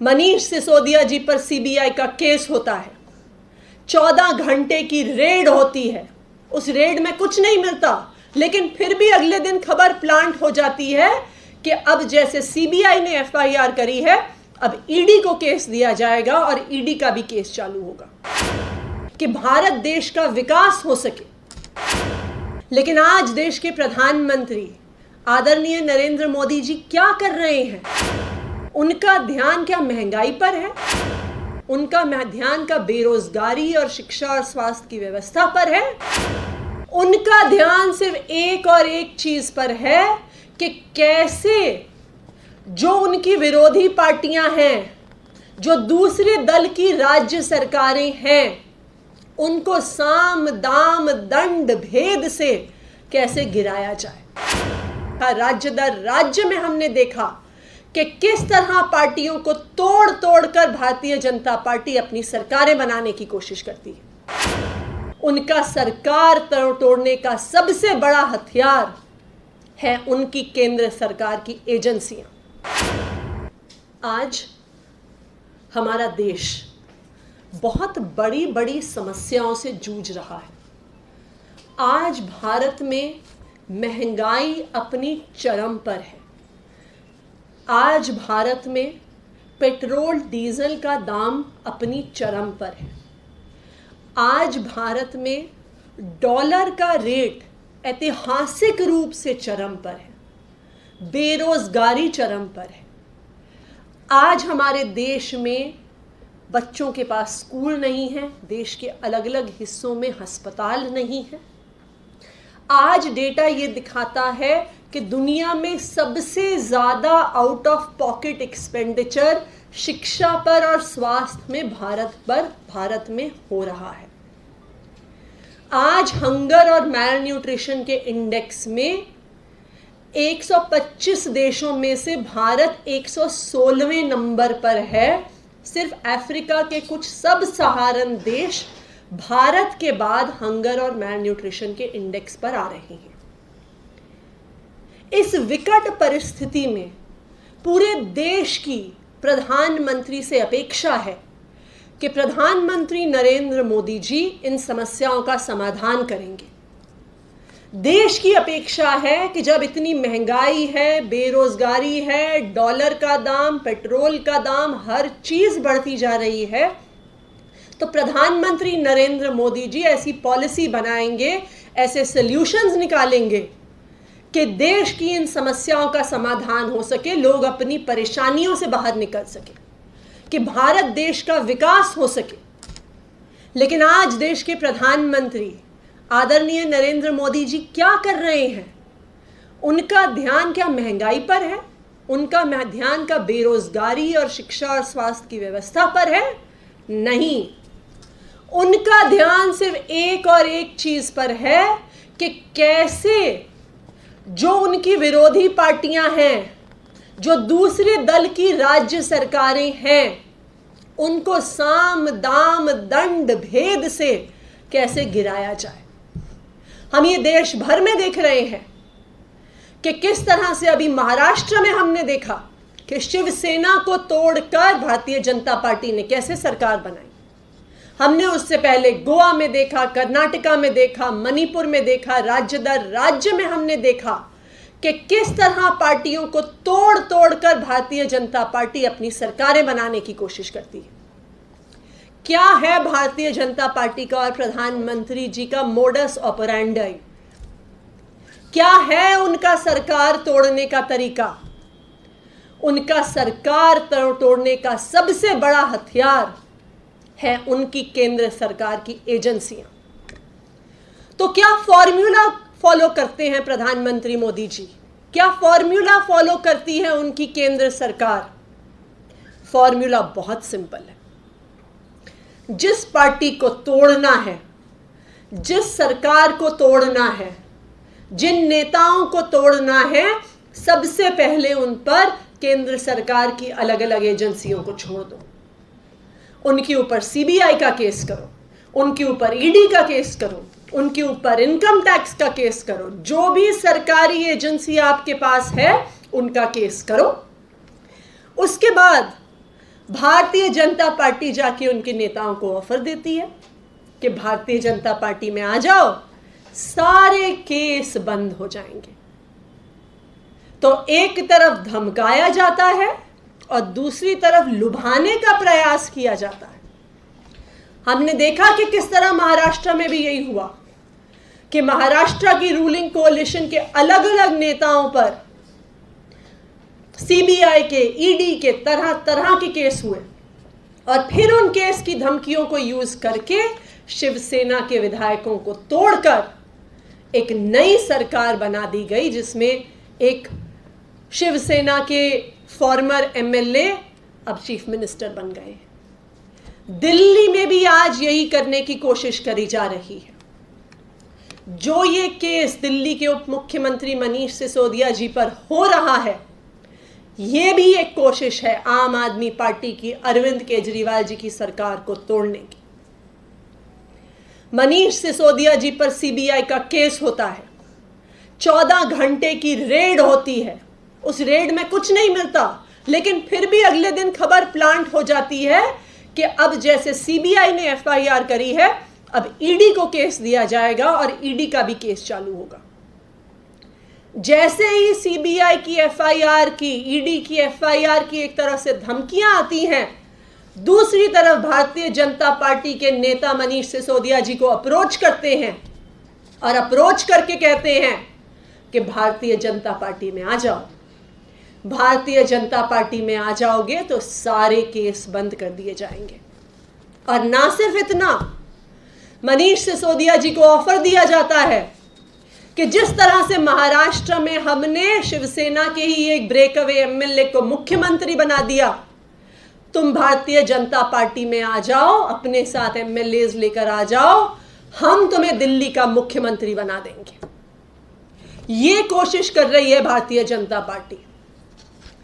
मनीष सिसोदिया जी पर सीबीआई का केस होता है, 14 घंटे की रेड होती है। उस रेड में कुछ नहीं मिलता, लेकिन फिर भी अगले दिन खबर प्लांट हो जाती है कि अब जैसे सीबीआई ने एफआईआर करी है, अब ईडी को केस दिया जाएगा और ईडी का भी केस चालू होगा कि भारत देश का विकास हो सके। लेकिन आज देश के प्रधानमंत्री आदरणीय नरेंद्र मोदी जी क्या कर रहे हैं? उनका ध्यान क्या महंगाई पर है? उनका ध्यान का बेरोजगारी और शिक्षा और स्वास्थ्य की व्यवस्था पर है? उनका ध्यान सिर्फ एक और एक चीज पर है कि कैसे जो उनकी विरोधी पार्टियां हैं, जो दूसरे दल की राज्य सरकारें हैं, उनको साम दाम दंड भेद से कैसे गिराया जाए। राज्य दर राज्य में हमने देखा कि किस तरह पार्टियों को तोड़ तोड़ कर भारतीय जनता पार्टी अपनी सरकारें बनाने की कोशिश करती है। उनका सरकार तोड़ने का सबसे बड़ा हथियार है उनकी केंद्र सरकार की एजेंसियां। आज हमारा देश बहुत बड़ी बड़ी समस्याओं से जूझ रहा है। आज भारत में महंगाई अपनी चरम पर है। आज भारत में पेट्रोल डीजल का दाम अपनी चरम पर है। आज भारत में डॉलर का रेट ऐतिहासिक रूप से चरम पर है। बेरोजगारी चरम पर है। आज हमारे देश में बच्चों के पास स्कूल नहीं है, देश के अलग अलग हिस्सों में अस्पताल नहीं है। आज डेटा ये दिखाता है कि दुनिया में सबसे ज्यादा आउट ऑफ पॉकेट एक्सपेंडिचर शिक्षा पर और स्वास्थ्य में भारत में हो रहा है। आज हंगर और मैल न्यूट्रिशन के इंडेक्स में 125 देशों में से भारत 116वें नंबर पर है। सिर्फ अफ्रीका के कुछ सब सहारन देश भारत के बाद हंगर और मैल न्यूट्रिशन के इंडेक्स पर आ रहे हैं। इस विकट परिस्थिति में पूरे देश की प्रधानमंत्री से अपेक्षा है कि प्रधानमंत्री नरेंद्र मोदी जी इन समस्याओं का समाधान करेंगे। देश की अपेक्षा है कि जब इतनी महंगाई है, बेरोजगारी है, डॉलर का दाम, पेट्रोल का दाम, हर चीज बढ़ती जा रही है, तो प्रधानमंत्री नरेंद्र मोदी जी ऐसी पॉलिसी बनाएंगे, ऐसे सॉल्यूशंस निकालेंगे कि देश की इन समस्याओं का समाधान हो सके, लोग अपनी परेशानियों से बाहर निकल सके, कि भारत देश का विकास हो सके। लेकिन आज देश के प्रधानमंत्री आदरणीय नरेंद्र मोदी जी क्या कर रहे हैं? उनका ध्यान क्या महंगाई पर है? उनका ध्यान का बेरोजगारी और शिक्षा और स्वास्थ्य की व्यवस्था पर है? नहीं, उनका ध्यान सिर्फ एक और एक चीज पर है कि कैसे जो उनकी विरोधी पार्टियां हैं, जो दूसरे दल की राज्य सरकारें हैं, उनको साम दाम दंड भेद से कैसे गिराया जाए। हम ये देश भर में देख रहे हैं कि किस तरह से अभी महाराष्ट्र में हमने देखा कि शिवसेना को तोड़कर भारतीय जनता पार्टी ने कैसे सरकार बनाई। हमने उससे पहले गोवा में देखा, कर्नाटका में देखा, मणिपुर में देखा, राज्य दर राज्य में हमने देखा कि किस तरह पार्टियों को तोड़ तोड़ कर भारतीय जनता पार्टी अपनी सरकारें बनाने की कोशिश करती है। क्या है भारतीय जनता पार्टी का और प्रधानमंत्री जी का मोडस ऑपरेंडी? क्या है उनका सरकार तोड़ने का तरीका? उनका सरकार तोड़ने का सबसे बड़ा हथियार है उनकी केंद्र सरकार की एजेंसियां। तो क्या फॉर्मूला फॉलो करते हैं प्रधानमंत्री मोदी जी? क्या फॉर्मूला फॉलो करती है उनकी केंद्र सरकार? फॉर्मूला बहुत सिंपल है। जिस पार्टी को तोड़ना है, जिस सरकार को तोड़ना है, जिन नेताओं को तोड़ना है, सबसे पहले उन पर केंद्र सरकार की अलग अलग एजेंसियों को छोड़ दो। उनके ऊपर सीबीआई का केस करो, उनके ऊपर ईडी का केस करो, उनके ऊपर इनकम टैक्स का केस करो। जो भी सरकारी एजेंसी आपके पास है उनका केस करो। उसके बाद भारतीय जनता पार्टी जाके उनके नेताओं को ऑफर देती है कि भारतीय जनता पार्टी में आ जाओ, सारे केस बंद हो जाएंगे। तो एक तरफ धमकाया जाता है और दूसरी तरफ लुभाने का प्रयास किया जाता है। हमने देखा कि किस तरह महाराष्ट्र में भी यही हुआ कि महाराष्ट्र की रूलिंग कोalition के अलग अलग नेताओं पर सीबीआई के, ईडी के तरह तरह के केस हुए और फिर उन केस की धमकियों को यूज करके शिवसेना के विधायकों को तोड़कर एक नई सरकार बना दी गई, जिसमें एक शिवसेना के फॉर्मर एमएलए अब चीफ मिनिस्टर बन गए। दिल्ली में भी आज यही करने की कोशिश करी जा रही है। जो ये केस दिल्ली के उप मुख्यमंत्री मनीष सिसोदिया जी पर हो रहा है, ये भी एक कोशिश है आम आदमी पार्टी की, अरविंद केजरीवाल जी की सरकार को तोड़ने की। मनीष सिसोदिया जी पर सीबीआई का केस होता है, 14 घंटे की रेड होती है। उस रेड में कुछ नहीं मिलता, लेकिन फिर भी अगले दिन खबर प्लांट हो जाती है कि अब जैसे सीबीआई ने एफआईआर करी है, अब ईडी को केस दिया जाएगा और ईडी का भी केस चालू होगा। जैसे ही सीबीआई की एफआईआर की, ईडी की एफआईआर की एक तरह से धमकियां आती हैं, दूसरी तरफ भारतीय जनता पार्टी के नेता मनीष सिसोदिया जी को अप्रोच करते हैं और अप्रोच करके कहते हैं कि भारतीय जनता पार्टी में आ जाओ, भारतीय जनता पार्टी में आ जाओगे तो सारे केस बंद कर दिए जाएंगे। और ना सिर्फ इतना, मनीष सिसोदिया जी को ऑफर दिया जाता है कि जिस तरह से महाराष्ट्र में हमने शिवसेना के ही एक ब्रेकअवे एमएलए को मुख्यमंत्री बना दिया, तुम भारतीय जनता पार्टी में आ जाओ, अपने साथ एमएलएज लेकर आ जाओ, हम तुम्हें दिल्ली का मुख्यमंत्री बना देंगे। ये कोशिश कर रही है भारतीय जनता पार्टी।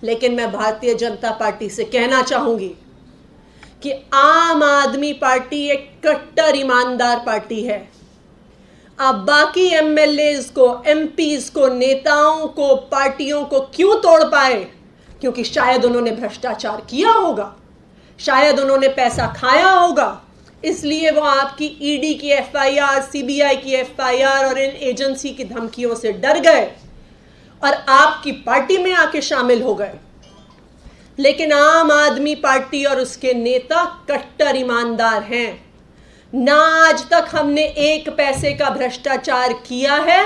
लेकिन मैं भारतीय जनता पार्टी से कहना चाहूंगी कि आम आदमी पार्टी एक कट्टर ईमानदार पार्टी है। आप बाकी एमएलएज को, एमपीज को, नेताओं को, पार्टियों को क्यों तोड़ पाए? क्योंकि शायद उन्होंने भ्रष्टाचार किया होगा, शायद उन्होंने पैसा खाया होगा, इसलिए वो आपकी ईडी की एफआईआर, सीबीआई की एफआईआर और इन एजेंसी की धमकियों से डर गए और आपकी पार्टी में आके शामिल हो गए। लेकिन आम आदमी पार्टी और उसके नेता कट्टर ईमानदार हैं। ना आज तक हमने एक पैसे का भ्रष्टाचार किया है,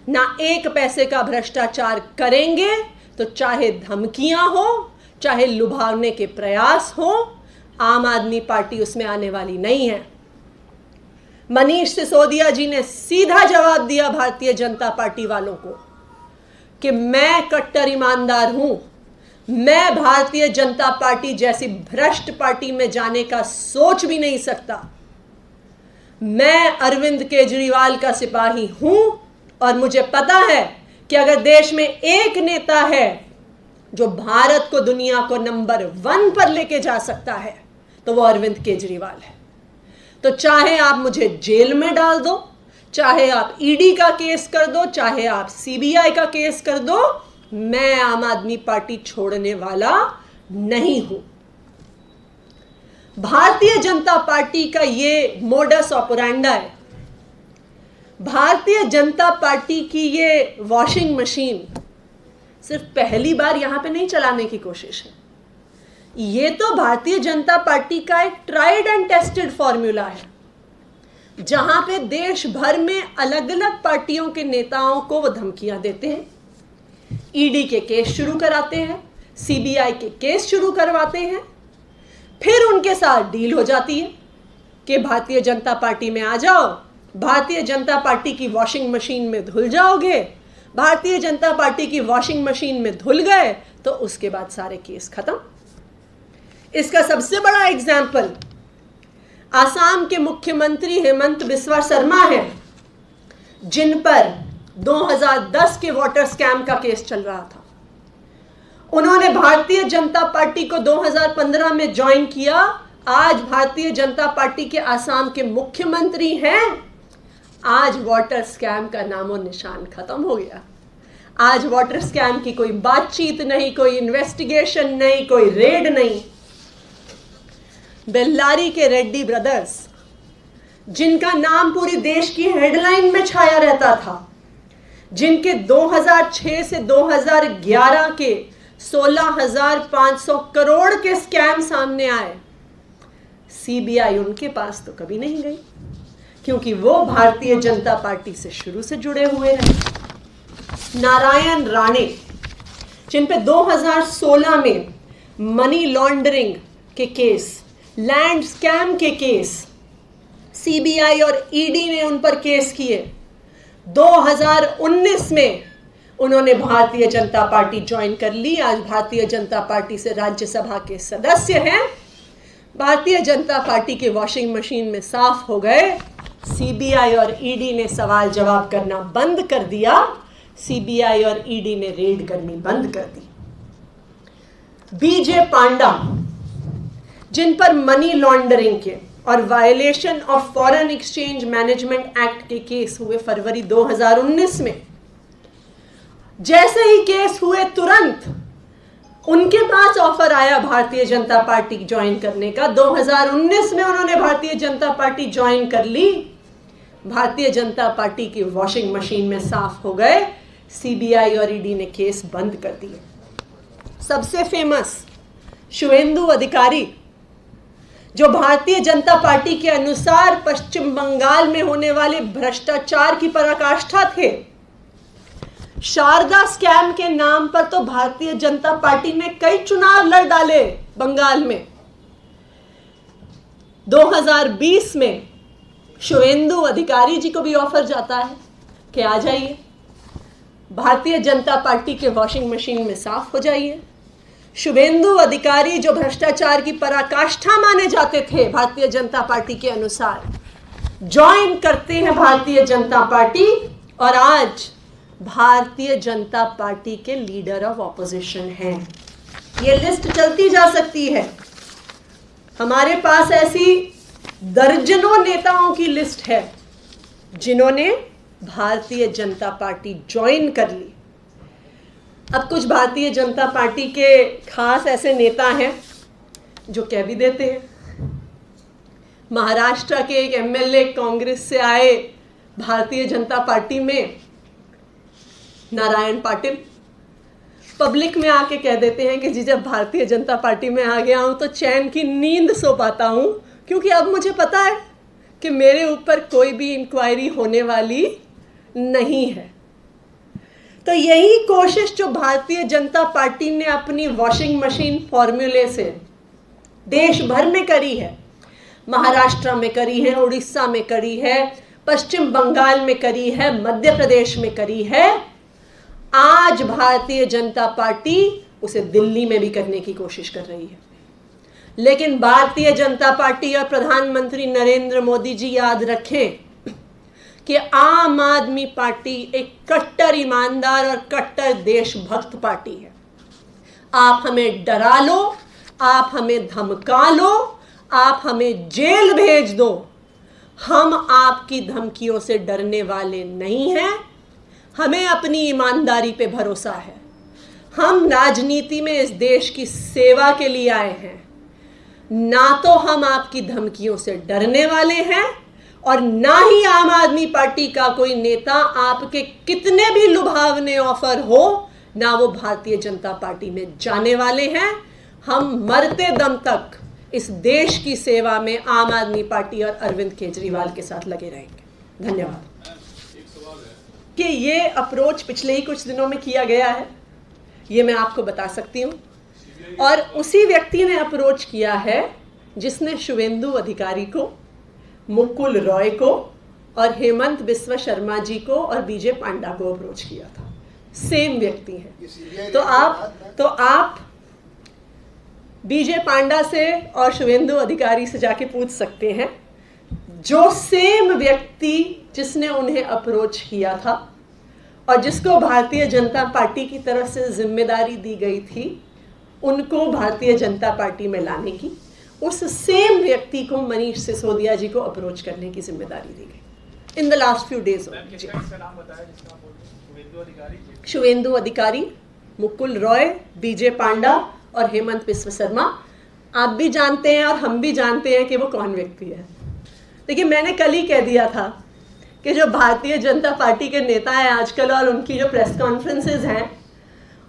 ना एक पैसे का भ्रष्टाचार करेंगे। तो चाहे धमकियां हो, चाहे लुभावने के प्रयास हो, आम आदमी पार्टी उसमें आने वाली नहीं है। मनीष सिसोदिया जी ने सीधा जवाब दिया भारतीय जनता पार्टी वालों को कि मैं कट्टर ईमानदार हूं, मैं भारतीय जनता पार्टी जैसी भ्रष्ट पार्टी में जाने का सोच भी नहीं सकता। मैं अरविंद केजरीवाल का सिपाही हूं और मुझे पता है कि अगर देश में एक नेता है जो भारत को, दुनिया को नंबर 1 पर लेके जा सकता है, तो वो अरविंद केजरीवाल है। तो चाहे आप मुझे जेल में डाल दो, चाहे आप ईडी का केस कर दो, चाहे आप सीबीआई का केस कर दो, मैं आम आदमी पार्टी छोड़ने वाला नहीं हूं। भारतीय जनता पार्टी का ये मोडस ऑपरेंडा है। भारतीय जनता पार्टी की ये वॉशिंग मशीन सिर्फ पहली बार यहां पे नहीं चलाने की कोशिश है। ये तो भारतीय जनता पार्टी का एक ट्राइड एंड टेस्टेड फॉर्मूला है, जहां पे देश भर में अलग अलग पार्टियों के नेताओं को वो धमकियां देते हैं, ईडी के केस शुरू कराते हैं, सीबीआई के केस शुरू करवाते हैं, फिर उनके साथ डील हो जाती है कि भारतीय जनता पार्टी में आ जाओ, भारतीय जनता पार्टी की वॉशिंग मशीन में धुल जाओगे। भारतीय जनता पार्टी की वॉशिंग मशीन में धुल गए तो उसके बाद सारे केस खत्म। इसका सबसे बड़ा एग्जाम्पल आसाम के मुख्यमंत्री हेमंत बिस्वा शर्मा है, जिन पर 2010 के वाटर स्कैम का केस चल रहा था। उन्होंने भारतीय जनता पार्टी को 2015 में ज्वाइन किया। आज भारतीय जनता पार्टी के आसाम के मुख्यमंत्री हैं। आज वाटर स्कैम का नामो निशान खत्म हो गया। आज वाटर स्कैम की कोई बातचीत नहीं, कोई इन्वेस्टिगेशन नहीं, कोई रेड नहीं। बेल्लारी के रेड्डी ब्रदर्स, जिनका नाम पूरे देश की हेडलाइन में छाया रहता था, जिनके 2006 से 2011 के 16,500 करोड़ के स्कैम सामने आए, सीबीआई उनके पास तो कभी नहीं गई, क्योंकि वो भारतीय जनता पार्टी से शुरू से जुड़े हुए रहे। नारायण राणे, जिन पे 2016 में मनी लॉन्ड्रिंग के केस, लैंड स्कैम के केस सीबीआई और ईडी ने उन पर केस किए, 2019 में उन्होंने भारतीय जनता पार्टी ज्वाइन कर ली। आज भारतीय जनता पार्टी से राज्यसभा के सदस्य हैं। भारतीय जनता पार्टी के वॉशिंग मशीन में साफ हो गए। सीबीआई और ईडी ने सवाल जवाब करना बंद कर दिया। सीबीआई और ईडी ने रेड करनी बंद कर दी। बीजे पांडा, जिन पर मनी लॉन्ड्रिंग के और violation of foreign exchange management act के केस हुए फरवरी 2019 में, जैसे ही केस हुए तुरंत उनके पास ऑफर आया भारतीय जनता पार्टी ज्वाइन करने का। 2019 में उन्होंने भारतीय जनता पार्टी ज्वाइन कर ली। भारतीय जनता पार्टी की वॉशिंग मशीन में साफ हो गए। सीबीआई और ईडी ने केस बंद कर दिए। सबसे फेमस शुवेंदु अधिकारी, जो भारतीय जनता पार्टी के अनुसार पश्चिम बंगाल में होने वाले भ्रष्टाचार की पराकाष्ठा थे। शारदा स्कैम के नाम पर तो भारतीय जनता पार्टी ने कई चुनाव लड़ डाले बंगाल में। 2020 में शुवेंदु अधिकारी जी को भी ऑफर जाता है कि आ जाइए, भारतीय जनता पार्टी के वॉशिंग मशीन में साफ हो जाइए। शुवेंदु अधिकारी, जो भ्रष्टाचार की पराकाष्ठा माने जाते थे भारतीय जनता पार्टी के अनुसार, ज्वाइन करते हैं भारतीय जनता पार्टी और आज भारतीय जनता पार्टी के लीडर ऑफ ऑपोजिशन हैं। ये लिस्ट चलती जा सकती है। हमारे पास ऐसी दर्जनों नेताओं की लिस्ट है जिन्होंने भारतीय जनता पार्टी ज्वाइन कर ली। अब कुछ भारतीय जनता पार्टी के खास ऐसे नेता हैं जो कह भी देते हैं। महाराष्ट्र के एक एमएलए कांग्रेस से आए भारतीय जनता पार्टी में, नारायण पाटिल, पब्लिक में आके कह देते हैं कि जी जब भारतीय जनता पार्टी में आ गया हूं तो चैन की नींद सो पाता हूं, क्योंकि अब मुझे पता है कि मेरे ऊपर कोई भी इंक्वायरी होने वाली नहीं है। तो यही कोशिश जो भारतीय जनता पार्टी ने अपनी वॉशिंग मशीन फॉर्मूले से देश भर में करी है, महाराष्ट्र में करी है, उड़ीसा में करी है, पश्चिम बंगाल में करी है, मध्य प्रदेश में करी है, आज भारतीय जनता पार्टी उसे दिल्ली में भी करने की कोशिश कर रही है। लेकिन भारतीय जनता पार्टी और प्रधानमंत्री नरेंद्र मोदी जी याद रखें कि आम आदमी पार्टी एक कट्टर ईमानदार और कट्टर देशभक्त पार्टी है। आप हमें डरा लो, आप हमें धमका लो, आप हमें जेल भेज दो, हम आपकी धमकियों से डरने वाले नहीं हैं। हमें अपनी ईमानदारी पे भरोसा है। हम राजनीति में इस देश की सेवा के लिए आए हैं, ना तो हम आपकी धमकियों से डरने वाले हैं और ना ही आम आदमी पार्टी का कोई नेता आपके कितने भी लुभावने ऑफर हो, ना वो भारतीय जनता पार्टी में जाने वाले हैं। हम मरते दम तक इस देश की सेवा में आम आदमी पार्टी और अरविंद केजरीवाल के साथ लगे रहेंगे। धन्यवाद। कि ये अप्रोच पिछले ही कुछ दिनों में किया गया है, ये मैं आपको बता सकती हूँ, और उसी व्यक्ति ने अप्रोच किया है जिसने शुवेंदु अधिकारी को, मुकुल रॉय को और हेमंत बिस्वा शर्मा जी को और बीजे पांडा को अप्रोच किया था। सेम व्यक्ति है। तो आप बीजे पांडा से और शुवेंदु अधिकारी से जाके पूछ सकते हैं, जो सेम व्यक्ति जिसने उन्हें अप्रोच किया था और जिसको भारतीय जनता पार्टी की तरफ से जिम्मेदारी दी गई थी उनको भारतीय जनता पार्टी में लाने की, उस सेम व्यक्ति को मनीष सिसोदिया जी को अप्रोच करने की जिम्मेदारी दी गई in the last few days. Suvendu अधिकारी, मुकुल रॉय, बीजे पांडा और हेमंत बिस्वा शर्मा आप भी जानते हैं और हम भी जानते हैं कि वो कौन व्यक्ति है। देखिए, मैंने कल ही कह दिया था कि जो भारतीय जनता पार्टी के नेता हैं आजकल और उनकी जो प्रेस कॉन्फ्रेंसेज हैं,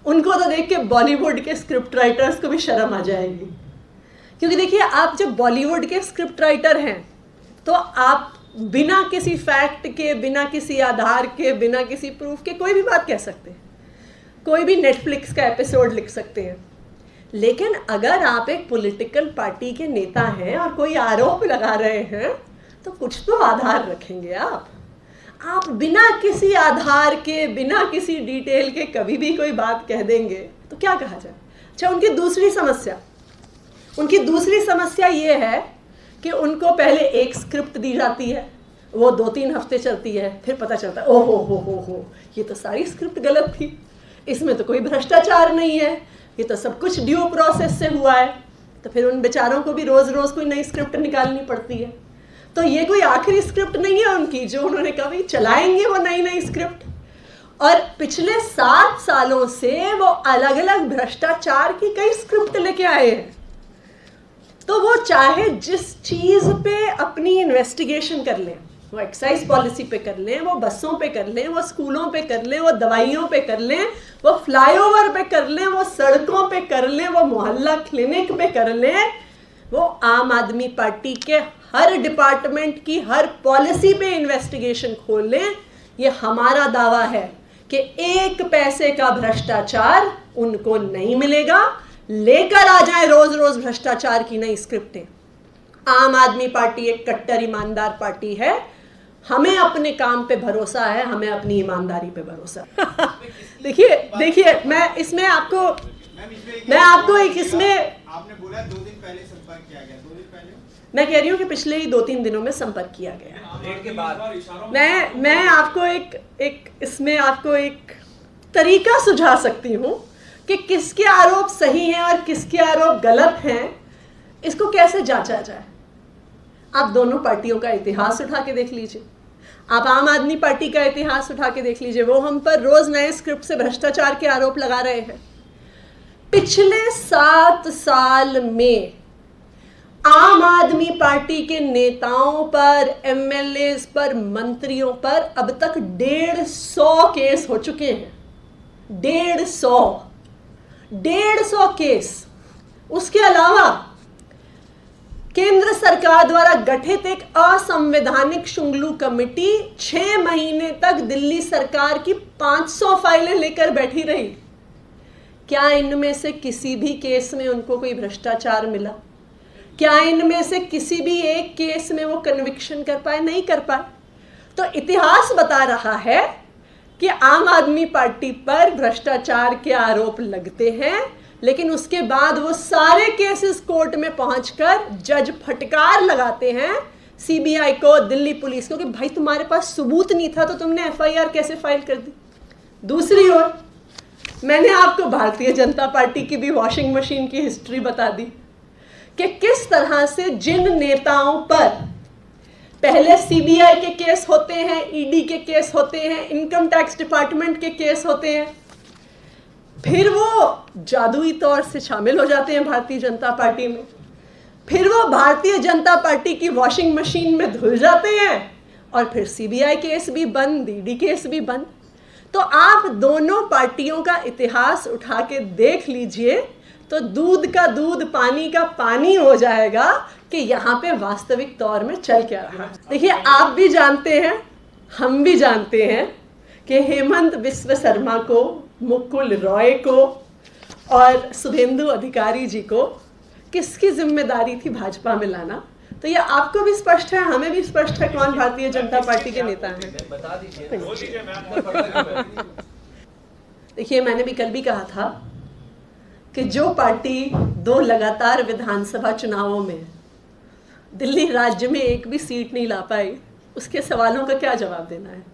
उनको तो देख के बॉलीवुड के स्क्रिप्ट राइटर्स को भी शर्म आ जाएगी। क्योंकि देखिए, आप जब बॉलीवुड के स्क्रिप्ट राइटर हैं तो आप बिना किसी फैक्ट के, बिना किसी आधार के, बिना किसी प्रूफ के कोई भी बात कह सकते हैं, कोई भी नेटफ्लिक्स का एपिसोड लिख सकते हैं। लेकिन अगर आप एक पॉलिटिकल पार्टी के नेता हैं और कोई आरोप लगा रहे हैं तो कुछ तो आधार रखेंगे आप बिना किसी आधार के, बिना किसी डिटेल के कभी भी कोई बात कह देंगे तो क्या कहा जाए। अच्छा, उनकी दूसरी समस्या ये है कि उनको पहले एक स्क्रिप्ट दी जाती है, वो 2-3 हफ्ते चलती है, फिर पता चलता है ओहो हो ये तो सारी स्क्रिप्ट गलत थी, इसमें तो कोई भ्रष्टाचार नहीं है, ये तो सब कुछ ड्यू प्रोसेस से हुआ है। तो फिर उन बेचारों को भी रोज रोज कोई नई स्क्रिप्ट निकालनी पड़ती है। तो ये कोई आखिरी स्क्रिप्ट नहीं है उनकी जो उन्होंने कभी चलाएंगे, वो नई स्क्रिप्ट। और पिछले 7 सालों से वो अलग अलग भ्रष्टाचार की कई स्क्रिप्ट लेके आए हैं। तो वो चाहे जिस चीज पे अपनी इन्वेस्टिगेशन कर लें, वो एक्साइज पॉलिसी पे कर लें, वो बसों पे कर लें, वो स्कूलों पे कर लें, वो दवाइयों पे कर लें, वो फ्लाईओवर पे कर लें, वो सड़कों पे कर लें, वो मोहल्ला क्लिनिक पे कर लें, वो आम आदमी पार्टी के हर डिपार्टमेंट की हर पॉलिसी पे इन्वेस्टिगेशन खोल लें, ये हमारा दावा है कि 1 पैसे का भ्रष्टाचार उनको नहीं मिलेगा। लेकर आ जाए रोज रोज भ्रष्टाचार की नई स्क्रिप्टें। आम आदमी पार्टी एक कट्टर ईमानदार पार्टी है, हमें अपने काम पे भरोसा है, हमें अपनी ईमानदारी पे भरोसा है। देखिए मैं आपको एक इसमें आपने बोला 2 दिन पहले संपर्क किया गया, 2 दिन पहले मैं कह रही हूँ कि पिछले ही 2-3 दिनों में संपर्क किया गया। मैं आपको एक तरीका सुझा सकती हूँ कि किसके आरोप सही हैं और किसके आरोप गलत हैं, इसको कैसे जांचा जाए। आप दोनों पार्टियों का इतिहास उठा के देख लीजिए, आप आम आदमी पार्टी का इतिहास उठा के देख लीजिए, वो हम पर रोज नए स्क्रिप्ट से भ्रष्टाचार के आरोप लगा रहे हैं। पिछले 7 साल में आम आदमी पार्टी के नेताओं पर, एमएलएस पर, मंत्रियों पर अब तक 150 केस हो चुके हैं। 150 केस। उसके अलावा केंद्र सरकार द्वारा गठित एक असंवैधानिक शुंगलू कमेटी 6 महीने तक दिल्ली सरकार की 500 फाइलें लेकर बैठी रही। क्या इनमें से किसी भी केस में उनको कोई भ्रष्टाचार मिला? क्या इनमें से किसी भी एक केस में वो कन्विक्शन कर पाए? नहीं कर पाए। तो इतिहास बता रहा है कि आम आदमी पार्टी पर भ्रष्टाचार के आरोप लगते हैं, लेकिन उसके बाद वो सारे केसेस कोर्ट में पहुंचकर जज फटकार लगाते हैं सीबीआई को, दिल्ली पुलिस को कि भाई तुम्हारे पास सबूत नहीं था तो तुमने एफआईआर कैसे फाइल कर दी। दूसरी ओर मैंने आपको भारतीय जनता पार्टी की भी वॉशिंग मशीन की हिस्ट्री बता दी कि किस तरह से जिन नेताओं पर पहले सीबीआई के केस होते हैं, ईडी के केस होते हैं, इनकम टैक्स डिपार्टमेंट के केस होते हैं, फिर वो जादुई तौर से शामिल हो जाते हैं भारतीय जनता पार्टी में, फिर वो भारतीय जनता पार्टी की वॉशिंग मशीन में धुल जाते हैं और फिर सीबीआई केस भी बंद, ईडी केस भी बंद। तो आप दोनों पार्टियों का इतिहास उठा के देख लीजिए तो दूध का दूध, पानी का पानी हो जाएगा कि यहाँ पे वास्तविक तौर में चल क्या रहा है। देखिए, आप भी जानते हैं, हम भी जानते हैं कि हेमंत बिस्व शर्मा को, मुकुल रॉय को और शुभेंदु अधिकारी जी को किसकी जिम्मेदारी थी भाजपा में लाना। तो ये आपको भी स्पष्ट है, हमें भी स्पष्ट है कौन भारतीय जनता पार्टी के नेता हैं। देखिए, मैंने भी कल भी कहा था कि जो पार्टी 2 लगातार विधानसभा चुनावों में दिल्ली राज्य में एक भी सीट नहीं ला पाई, उसके सवालों का क्या जवाब देना है।